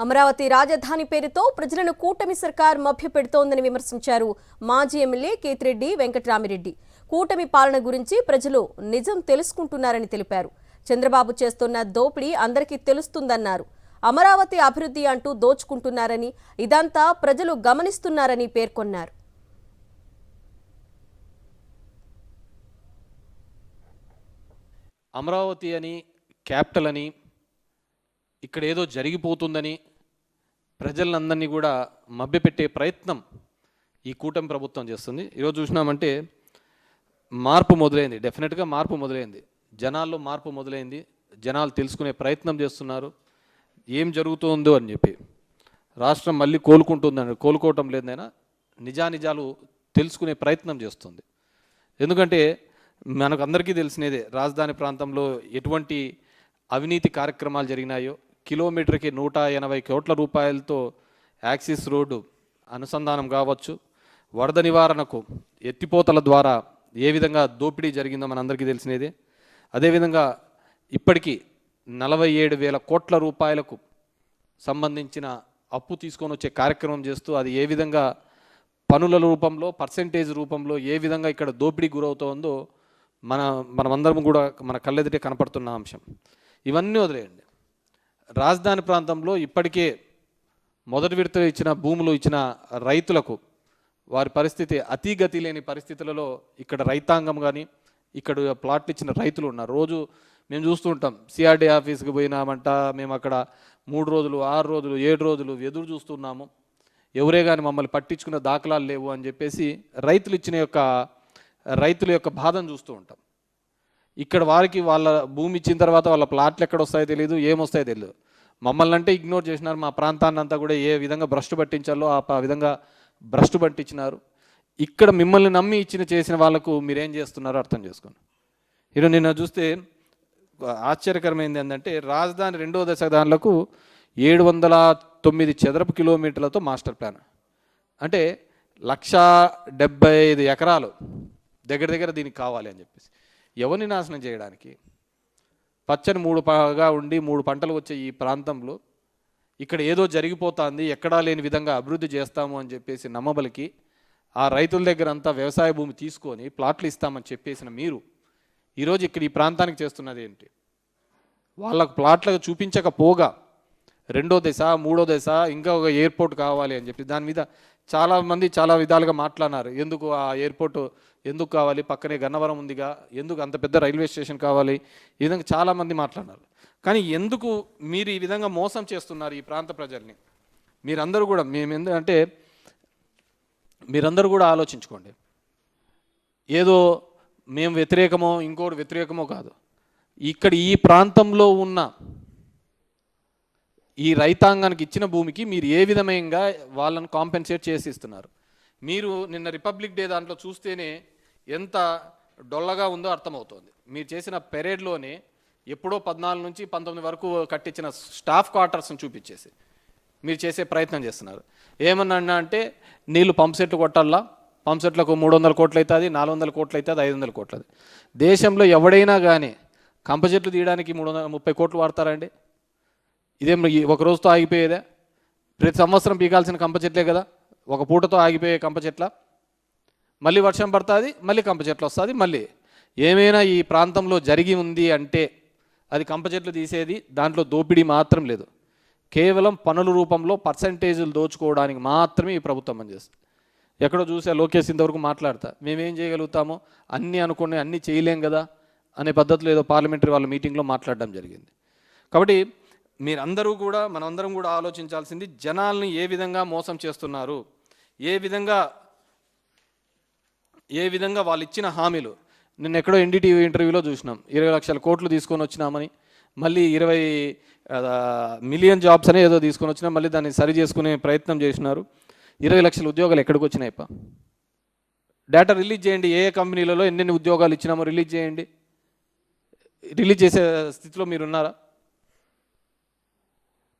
అమరావతి రాజధాని పేరుతో ప్రజలను కూటమి సర్కార్ మభ్యపెడుతోందని విమర్శించారు మాజీ ఎమ్మెల్యే కేతిరెడ్డి వెంకటరామిరెడ్డి. కూటమి పాలన గురించి ప్రజలు నిజం తెలుసుకుంటున్నారని తెలిపారు. చంద్రబాబు చేస్తున్న దోపిడీ అందరికీ తెలుస్తుందన్నారు. అమరావతి అభివృద్ధి అంటూ దోచుకుంటున్నారని, ఇదంతా ప్రజలు గమనిస్తున్నారని పేర్కొన్నారు. అమరావతి అని, క్యాపిటల్ అని, ఇక్కడ ఏదో జరిగిపోతుందని ప్రజలందరినీ కూడా మభ్యపెట్టే ప్రయత్నం ఈ కూటమి ప్రభుత్వం చేస్తుంది. ఈరోజు చూసినామంటే మార్పు మొదలైంది, డెఫినెట్గా మార్పు మొదలైంది, జనాల్లో మార్పు మొదలైంది. జనాలు తెలుసుకునే ప్రయత్నం చేస్తున్నారు ఏం జరుగుతుందో అని చెప్పి. రాష్ట్రం మళ్ళీ కోలుకుంటుందని, కోలుకోవటం లేదైనా నిజానిజాలు తెలుసుకునే ప్రయత్నం చేస్తుంది. ఎందుకంటే మనకు అందరికీ తెలిసినదే, రాజధాని ప్రాంతంలో ఎటువంటి అవినీతి కార్యక్రమాలు జరిగినాయో. కిలోమీటర్కి 180 కోట్ల రూపాయలతో యాక్సిస్ రోడ్డు అనుసంధానం కావచ్చు, వరద నివారణకు ఎత్తిపోతల ద్వారా ఏ విధంగా దోపిడీ జరిగిందో మనందరికీ తెలిసినదే. అదేవిధంగా ఇప్పటికీ 47,000 కోట్ల రూపాయలకు సంబంధించిన అప్పు తీసుకొని వచ్చే కార్యక్రమం చేస్తూ, అది ఏ విధంగా పనుల రూపంలో, పర్సెంటేజ్ రూపంలో ఏ విధంగా ఇక్కడ దోపిడీ గురవుతోందో మనమందరం కూడా మన కళ్ళెదుటే కనపడుతున్న అంశం. ఇవన్నీ వదిలేయండి, రాజధాని ప్రాంతంలో ఇప్పటికే మొదటి విడత ఇచ్చిన భూములు ఇచ్చిన రైతులకు వారి పరిస్థితి అతిగతి లేని పరిస్థితులలో ఇక్కడ రైతాంగం కానీ, ఇక్కడ ప్లాట్లు ఇచ్చిన రైతులు ఉన్నారు. రోజు మేము చూస్తూ ఉంటాం, సిఆర్డీ ఆఫీస్కి పోయినామంట, మేము అక్కడ 3 రోజులు 6 రోజులు 7 రోజులు ఎదురు చూస్తున్నాము, ఎవరే కానీ మమ్మల్ని పట్టించుకున్న దాఖలాలు లేవు అని చెప్పేసి రైతుల యొక్క బాధను చూస్తూ ఉంటాం. ఇక్కడ వారికి వాళ్ళ భూమి ఇచ్చిన తర్వాత వాళ్ళ ప్లాట్లు ఎక్కడ వస్తాయో తెలియదు, ఏమొస్తాయో తెలియదు. మమ్మల్ని అంటే ఇగ్నోర్ చేసినారు. మా ప్రాంతాన్ని అంతా కూడా ఏ విధంగా భ్రష్టు పట్టించాలో ఆ విధంగా భ్రష్టు పట్టించినారు. ఇక్కడ మిమ్మల్ని నమ్మి చేసిన వాళ్ళకు మీరేం చేస్తున్నారో అర్థం చేసుకోండి. ఈరోజు నిన్న చూస్తే ఆశ్చర్యకరమైంది ఏంటంటే, రాజధాని 2వ దశ దానిలకు 709 చదరపు కిలోమీటర్లతో మాస్టర్ ప్లాన్, అంటే 175 ఎకరాలు దగ్గర దీనికి కావాలి అని చెప్పేసి. ఎవరిని నాశనం చేయడానికి? పచ్చని 3 ఉండి 3 పంటలు వచ్చే ఈ ప్రాంతంలో ఇక్కడ ఏదో జరిగిపోతుంది, ఎక్కడా లేని విధంగా అభివృద్ధి చేస్తాము అని చెప్పేసి నమ్మబలికి ఆ రైతుల దగ్గర అంతా వ్యవసాయ భూమి తీసుకొని ప్లాట్లు ఇస్తామని చెప్పేసిన మీరు ఈరోజు ఇక్కడ ఈ ప్రాంతానికి చేస్తున్నది ఏంటి? వాళ్ళకు ప్లాట్లకు చూపించకపోగా 2వ దశ 3వ దశ ఇంకా ఒక ఎయిర్పోర్ట్ కావాలి అని చెప్పి దాని మీద చాలామంది చాలా విధాలుగా మాట్లాడినారు. ఎందుకు ఆ ఎయిర్పోర్ట్ ఎందుకు కావాలి, పక్కనే గన్నవరం ఉందిగా, ఎందుకు అంత పెద్ద రైల్వే స్టేషన్ కావాలి, ఈ విధంగా చాలామంది మాట్లాడినారు. కానీ ఎందుకు మీరు ఈ విధంగా మోసం చేస్తున్నారు ఈ ప్రాంత ప్రజల్ని? మీరందరూ కూడా ఎందుకంటే మీరందరూ కూడా ఆలోచించుకోండి. ఏదో మేము వ్యతిరేకమో ఇంకోటి వ్యతిరేకమో కాదు. ఇక్కడ ఈ ప్రాంతంలో ఉన్న ఈ రైతాంగానికి ఇచ్చిన భూమికి మీరు ఏ విధంగా వాళ్ళను కాంపెన్సేట్ చేసి ఇస్తున్నారు? మీరు నిన్న రిపబ్లిక్ డే దాంట్లో చూస్తేనే ఎంత డొల్లగా ఉందో అర్థమవుతుంది. మీరు చేసిన పెరేడ్లోనే ఎప్పుడో 14 నుంచి 19 వరకు కట్టించిన స్టాఫ్ క్వార్టర్స్ని చూపించేసి మీరు చేసే ప్రయత్నం చేస్తున్నారు. ఏమన్నా అంటే నీళ్ళు పంప్ సెట్లు కొట్టాలా, పంప్ సెట్లకు 300 కోట్లు అవుతుంది, 400 కోట్లు అవుతుంది, 500 కోట్లు. దేశంలో ఎవడైనా కానీ కంప చెట్లు తీయడానికి 330 కోట్లు వాడతారండి? ఇదేం ఒక రోజుతో ఆగిపోయేదే? ప్రతి సంవత్సరం పీకాల్సిన కంప చెట్లే కదా, ఒక పూటతో ఆగిపోయే కంప చెట్ల. మళ్ళీ వర్షం పడుతుంది, మళ్ళీ కంప చెట్లు వస్తుంది. మళ్ళీ ఏమైనా ఈ ప్రాంతంలో జరిగి ఉంది అంటే అది కంప చెట్లు తీసేది, దాంట్లో దోపిడీ మాత్రం లేదు. కేవలం పనుల రూపంలో పర్సంటేజీలు దోచుకోవడానికి మాత్రమే ఈ ప్రభుత్వం పనిచేస్తుంది. ఎక్కడో చూసా లోకేష్ ఇంతవరకు మాట్లాడతా, మేమేం చేయగలుగుతామో అన్నీ అనుకునే అన్నీ చేయలేం కదా అనే పద్ధతిలో ఏదో పార్లమెంటరీ వాళ్ళ మీటింగ్లో మాట్లాడడం జరిగింది. కాబట్టి మీరందరూ కూడా, మనందరం కూడా ఆలోచించాల్సింది, జనాల్ని ఏ విధంగా మోసం చేస్తున్నారు, ఏ విధంగా వాళ్ళు ఇచ్చిన హామీలు. నిన్న ఎక్కడో ఎన్డీటీవీ ఇంటర్వ్యూలో చూసినాం, 20 లక్షల కోట్లు తీసుకొని వచ్చినామని, మళ్ళీ 20 మిలియన్ జాబ్స్ అనే ఏదో తీసుకొని వచ్చినా, మళ్ళీ దాన్ని సరి చేసుకునే ప్రయత్నం చేసినారు. 20 లక్షల ఉద్యోగాలు ఎక్కడికి వచ్చినాయిప? డేటా రిలీజ్ చేయండి, ఏ కంపెనీలలో ఎన్నెన్ని ఉద్యోగాలు ఇచ్చినామో రిలీజ్ చేయండి. రిలీజ్ చేసే స్థితిలో మీరున్నారా?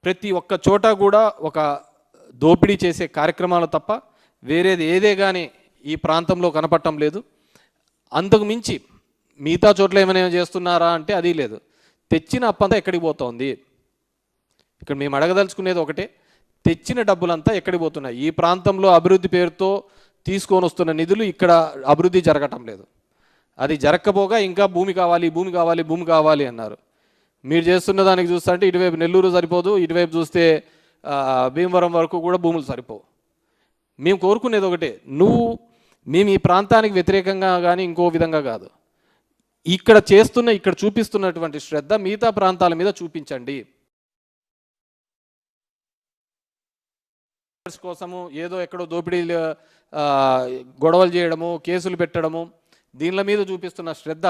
ప్రతి ఒక్క చోట కూడా ఒక దోపిడీ చేసే కార్యక్రమాలు తప్ప వేరేది ఏదే కానీ ఈ ప్రాంతంలో కనపడటం లేదు. అంతకు మించి మిగతా చోట్ల ఏమైనా చేస్తున్నారా అంటే అది లేదు. తెచ్చిన అప్పంతా ఎక్కడికి పోతోంది? ఇక్కడ మేము అడగదలుచుకునేది ఒకటే, తెచ్చిన డబ్బులంతా ఎక్కడికి పోతున్నాయి? ఈ ప్రాంతంలో అభివృద్ధి పేరుతో తీసుకొని వస్తున్న నిధులు ఇక్కడ అభివృద్ధి జరగటం లేదు. అది జరగకపోగా ఇంకా భూమి కావాలి, భూమి కావాలి, భూమి కావాలి అన్నారు. మీరు చేస్తున్న దానికి చూస్తుంటే ఇటువైపు నెల్లూరు సరిపోదు, ఇటువైపు చూస్తే భీమవరం వరకు కూడా భూములు సరిపోవు. మేము కోరుకునేది ఒకటే, మేము ఈ ప్రాంతానికి వ్యతిరేకంగా కానీ ఇంకో విధంగా కాదు, ఇక్కడ చూపిస్తున్నటువంటి శ్రద్ధ మిగతా ప్రాంతాల మీద చూపించండి. కోసము ఏదో ఎక్కడో దోపిడీలు గొడవలు చేయడము, కేసులు పెట్టడము, దీనిల మీద చూపిస్తున్న శ్రద్ధ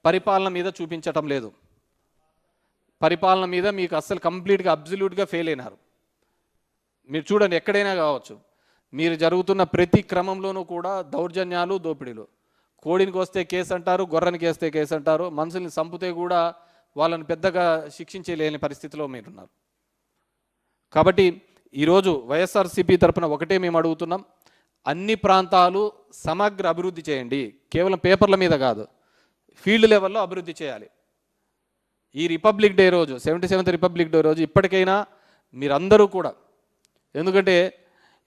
పరిపాలన మీద చూపించటం లేదు. పరిపాలన మీద మీకు అస్సలు కంప్లీట్గా అబ్జల్యూట్గా ఫెయిల్ అయినారు. మీరు చూడండి, ఎక్కడైనా కావచ్చు, మీరు జరుగుతున్న ప్రతి క్రమంలోనూ కూడా దౌర్జన్యాలు, దోపిడీలు. కోడినికి వస్తే కేసు అంటారు, గొర్రెనికి వేస్తే కేసు అంటారు, మనుషుల్ని చంపితే కూడా వాళ్ళని పెద్దగా శిక్షించలేని పరిస్థితిలో మీరున్నారు. కాబట్టి ఈరోజు వైఎస్ఆర్సీపీ తరఫున ఒకటే మేము అడుగుతున్నాం, అన్ని ప్రాంతాలు సమగ్ర అభివృద్ధి చేయండి. కేవలం పేపర్ల మీద కాదు, ఫీల్డ్ లెవెల్లో అభివృద్ధి చేయాలి. ఈ రిపబ్లిక్ డే రోజు, 77th రిపబ్లిక్ డే రోజు ఇప్పటికైనా మీరందరూ కూడా, ఎందుకంటే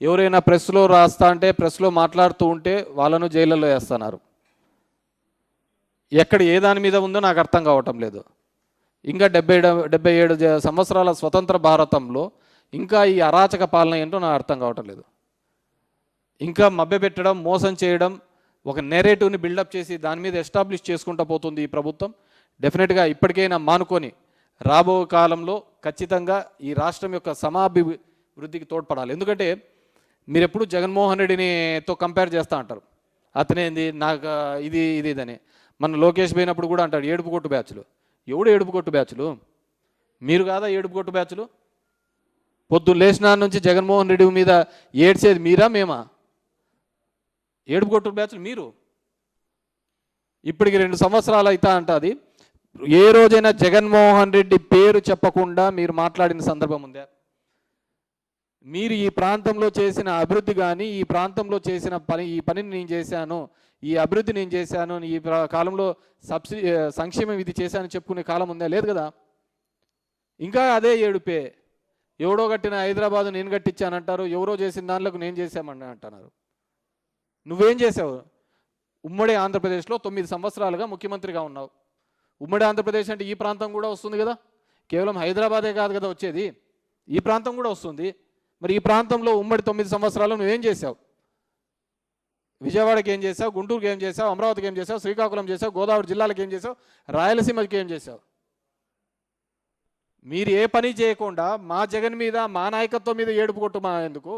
ఎవరైనా ప్రెస్లో రాస్తా అంటే, ప్రెస్లో మాట్లాడుతూ ఉంటే వాళ్ళను జైళ్ళలో వేస్తున్నారు. ఎక్కడ ఏ దాని మీద ఉందో నాకు అర్థం కావటం లేదు. ఇంకా 77 సంవత్సరాల స్వతంత్ర భారతంలో ఇంకా ఈ అరాచక పాలన ఏంటో నాకు అర్థం కావటం లేదు. ఇంకా మభ్యపెట్టడం, మోసం చేయడం, ఒక నెరేటివ్ని బిల్డప్ చేసి దాని మీద ఎస్టాబ్లిష్ చేసుకుంటూ పోతుంది ఈ ప్రభుత్వం. డెఫినెట్గా ఇప్పటికైనా మానుకొని రాబో కాలంలో ఖచ్చితంగా ఈ రాష్ట్రం యొక్క సమాభివృద్ధికి తోడ్పడాలి. ఎందుకంటే మీరు ఎప్పుడు జగన్మోహన్ రెడ్డినితో కంపేర్ చేస్తూ అంటారు, అతనేంది నాకు ఇది ఇదని. మన లోకేష్ పోయినప్పుడు కూడా అంటాడు ఏడుపు కొట్టు బ్యాచ్లు. ఎవడు ఏడుపు కొట్టు బ్యాచ్లు? మీరు కాదా ఏడుపు కొట్టు బ్యాచ్లు? పొద్దున్న లేచిన నుంచి జగన్మోహన్ రెడ్డి మీద ఏడ్చేది మీరా, మేమా? ఏడుపు కొట్టు బ్యాచ్లు మీరు. ఇప్పటికి 2 సంవత్సరాలు అవుతా అంటుంది. ఏ రోజైనా జగన్మోహన్ రెడ్డి పేరు చెప్పకుండా మీరు మాట్లాడిన సందర్భం ఉందా? మీరు ఈ ప్రాంతంలో చేసిన అభివృద్ధి కానీ, ఈ ప్రాంతంలో చేసిన ఈ పనిని నేను చేశాను, ఈ అభివృద్ధి నేను చేశాను, ఈ కాలంలో సంక్షేమం ఇది చేశాను చెప్పుకునే కాలం ఉందా? లేదు కదా. ఇంకా అదే ఏడుపే. ఎవడో కట్టిన హైదరాబాదు నేను కట్టించానంటారు, ఎవరో చేసిన దానిలోకి నేను చేశామని అంటున్నారు. నువ్వేం చేసావు? ఉమ్మడి ఆంధ్రప్రదేశ్లో 9 సంవత్సరాలుగా ముఖ్యమంత్రిగా ఉన్నావు. ఉమ్మడి ఆంధ్రప్రదేశ్ అంటే ఈ ప్రాంతం కూడా వస్తుంది కదా, కేవలం హైదరాబాదే కాదు కదా వచ్చేది, ఈ ప్రాంతం కూడా వస్తుంది. మరి ఈ ప్రాంతంలో ఉమ్మడి 9 సంవత్సరాలు నువ్వేం చేసావు? విజయవాడకి ఏం చేసావు? గుంటూరుకి ఏం చేసావు? అమరావతికి ఏం చేసావు? శ్రీకాకుళం చేసావు? గోదావరి జిల్లాలకు ఏం చేసావు? రాయలసీమకి ఏం చేసావు? మీరు ఏ పని చేయకుండా మా జగన్ మీద, మా నాయకత్వం మీద ఏడుపు కొట్టుమా ఎందుకు?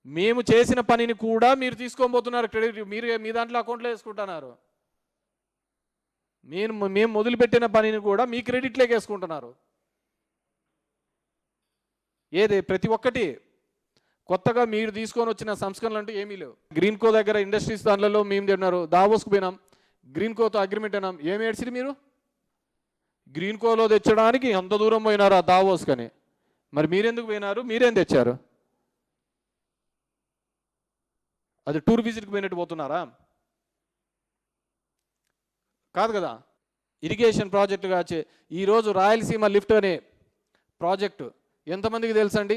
మేము చేసిన పనిని కూడా మీరు తీసుకోబోతున్నారు క్రెడిట్, మీరు మీ దాంట్లో అకౌంట్లో వేసుకుంటున్నారు. మేము మొదలుపెట్టిన పనిని కూడా మీ క్రెడిట్లోకి వేసుకుంటున్నారు. ఏది ప్రతి ఒక్కటి కొత్తగా మీరు తీసుకొని వచ్చిన సంస్కరణలు అంటూ ఏమీ లేవు. గ్రీన్కో దగ్గర ఇండస్ట్రీస్ దానిలో మేము తిన్నారు, దావోస్కు పోయినాం, గ్రీన్కోతో అగ్రిమెంట్ అయినాం. ఏమి ఏడ్చిరు మీరు? గ్రీన్కోలో తెచ్చడానికి ఎంత దూరం పోయినారు ఆ దావోస్కని. మరి మీరెందుకు పోయినారు? మీరేం తెచ్చారు? అది టూర్ విజిట్కి పోయినట్టు పోతున్నారా? కాదు కదా. ఇరిగేషన్ ప్రాజెక్టు కాచే ఈరోజు రాయలసీమ లిఫ్ట్ అనే ప్రాజెక్టు ఎంతమందికి తెలుసండి?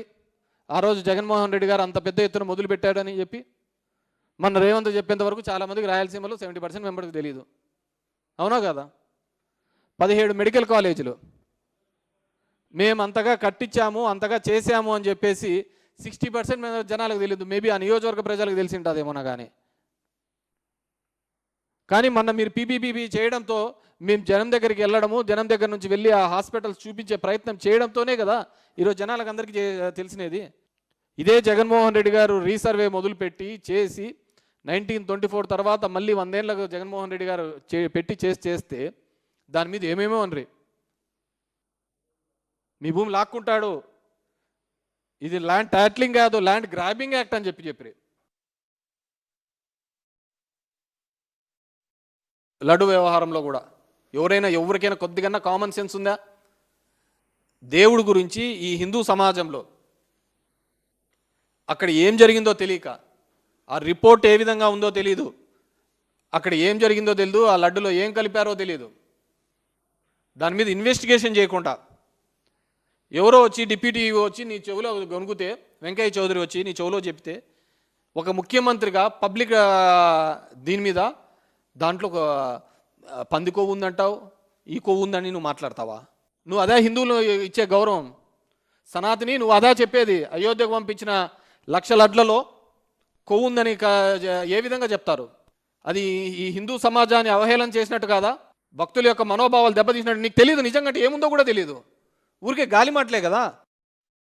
ఆ రోజు జగన్మోహన్ రెడ్డి గారు అంత పెద్ద ఎత్తున మొదలు పెట్టాడని చెప్పి మన రేవంత్ చెప్పేంత వరకు చాలామందికి రాయలసీమలో 70% మెంబర్కి తెలియదు. అవునా కదా. 17 మెడికల్ కాలేజీలు మేము అంతగా కట్టించాము, అంతగా చేశాము అని చెప్పేసి 60% జనాలకు తెలియదు. మేబీ ఆ నియోజకవర్గ ప్రజలకు తెలిసి ఉంటుందేమోనా. కానీ మొన్న మీరు పీపీపీ చేయడంతో మేము జనం దగ్గరికి వెళ్ళడము, జనం దగ్గర నుంచి వెళ్ళి ఆ హాస్పిటల్స్ చూపించే ప్రయత్నం చేయడంతోనే కదా ఈరోజు జనాలకు అందరికీ తెలిసినది. ఇదే జగన్మోహన్ రెడ్డి గారు రీసర్వే మొదలుపెట్టి చేసి 1924 తర్వాత మళ్ళీ 100 ఏళ్ళకు జగన్మోహన్ రెడ్డి గారు పెట్టి చేస్తే దాని మీద ఏమేమో అనరి. మీ భూమి లాక్కుంటాడు, ఇది ల్యాండ్ టైటిలింగ్ కాదు, ల్యాండ్ గ్రాబింగ్ యాక్ట్ అని చెప్పి లడ్డు వ్యవహారంలో కూడా ఎవరికైనా కొద్దిగా కామన్ సెన్స్ ఉందా? దేవుడి గురించి ఈ హిందూ సమాజంలో అక్కడ ఏం జరిగిందో తెలియక, ఆ రిపోర్ట్ ఏ విధంగా ఉందో తెలియదు, అక్కడ ఏం జరిగిందో తెలియదు, ఆ లడ్డులో ఏం కలిపారో తెలియదు, దాని మీద ఇన్వెస్టిగేషన్ చేయకుండా ఎవరో వచ్చి డిప్యూటీ వచ్చి నీ చెవిలో గొనుగుతే, వెంకయ్య చౌదరి వచ్చి నీ చెవిలో చెప్తే, ఒక ముఖ్యమంత్రిగా పబ్లిక్ దీని మీద దాంట్లో ఒక పంది కొవ్వు ఉందంటావు, ఈ కొవ్వు ఉందని నువ్వు మాట్లాడతావా? నువ్వు అదే హిందువులు ఇచ్చే గౌరవం? సనాతని నువ్వు అదా చెప్పేది? అయోధ్యకు పంపించిన లక్షల అడ్లలో కొవ్వు ఉందని ఏ విధంగా చెప్తారు? అది ఈ హిందూ సమాజాన్ని అవహేళన చేసినట్టు కాదా? భక్తుల యొక్క మనోభావాలు దెబ్బతీసినట్టు నీకు తెలియదు, నిజంగా ఏముందో కూడా తెలియదు, ఊరికే గాలి మాటలే కదా.